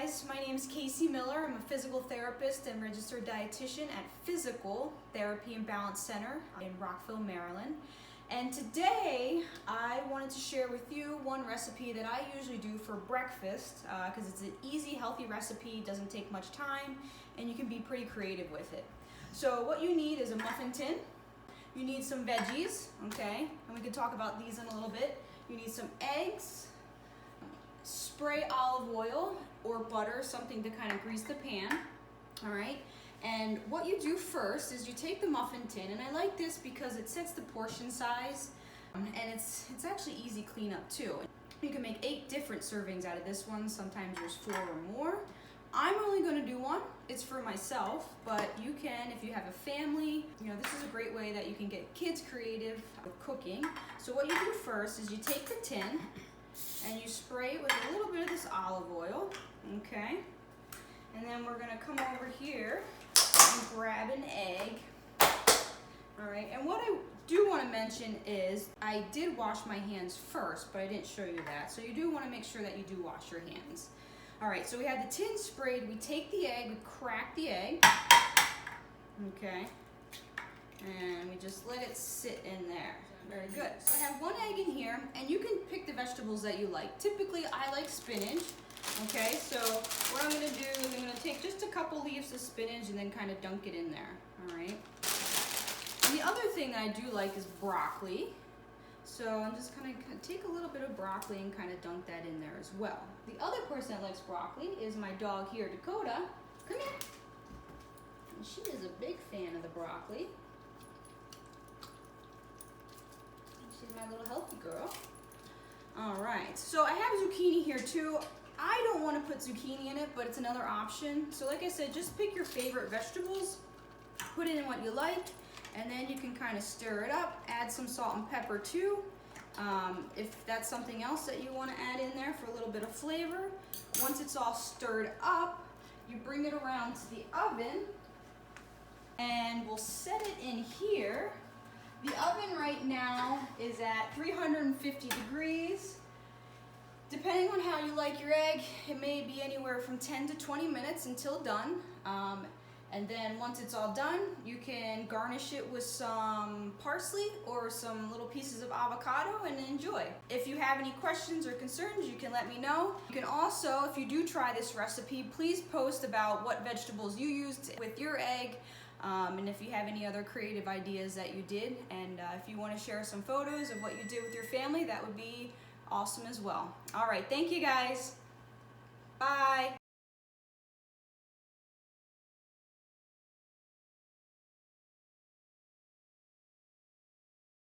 guys, my name is Casey Miller. I'm a physical therapist and registered dietitian at FYZICAL Therapy and Wellness Center in Rockville, Maryland. And today I wanted to share with you one recipe that I usually do for breakfast because it's an easy, healthy recipe, doesn't take much time, and you can be pretty creative with it. So what you need is a muffin tin. You need some veggies, okay? And we can talk about these in a little bit. You need some eggs, spray olive oil or butter, something to kind of grease the pan, all right? And what you do first is you take the muffin tin, and I like this because it sets the portion size, and it's actually easy cleanup too. You can make 8 different servings out of this one. Sometimes there's 4 or more. I'm only going to do one. It's for myself, but you can, if you have a family, you know, this is a great way that you can get kids creative with cooking. So what you do first is you take the tin and you spray it with a little bit of this olive oil, okay? And then we're gonna come over here and grab an egg. All right, and what I do wanna mention is I did wash my hands first, but I didn't show you that. So you do wanna make sure that you do wash your hands. All right, so we have the tin sprayed. We take the egg, we crack the egg, okay? And we just let it sit in there. Very good. So I have 1 egg in here, and you can pick the vegetables that you like. Typically, I like spinach, okay? So what I'm gonna do is I'm gonna take just a couple leaves of spinach and then kind of dunk it in there, all right? And the other thing that I do like is broccoli. So I'm just gonna take a little bit of broccoli and kind of dunk that in there as well. The other person that likes broccoli is my dog here, Dakota. Come here. And she is a big fan of the broccoli. She's my little healthy girl. All right, so I have zucchini here too. I don't want to put zucchini in it, but it's another option. So like I said, just pick your favorite vegetables, put it in what you like, and then you can kind of stir it up, add some salt and pepper too. If that's something else that you want to add in there for a little bit of flavor. Once it's all stirred up, you bring it around to the oven, and we'll set it in here. The oven right now is at 350 degrees. Depending on how you like your egg, it may be anywhere from 10 to 20 minutes until done. And then once it's all done, you can garnish it with some parsley or some little pieces of avocado and enjoy. If you have any questions or concerns, you can let me know. You can also, if you do try this recipe, please post about what vegetables you used with your egg. And if you have any other creative ideas that you did, and if you want to share some photos of what you did with your family, that would be awesome as well. All right, thank you guys. Bye.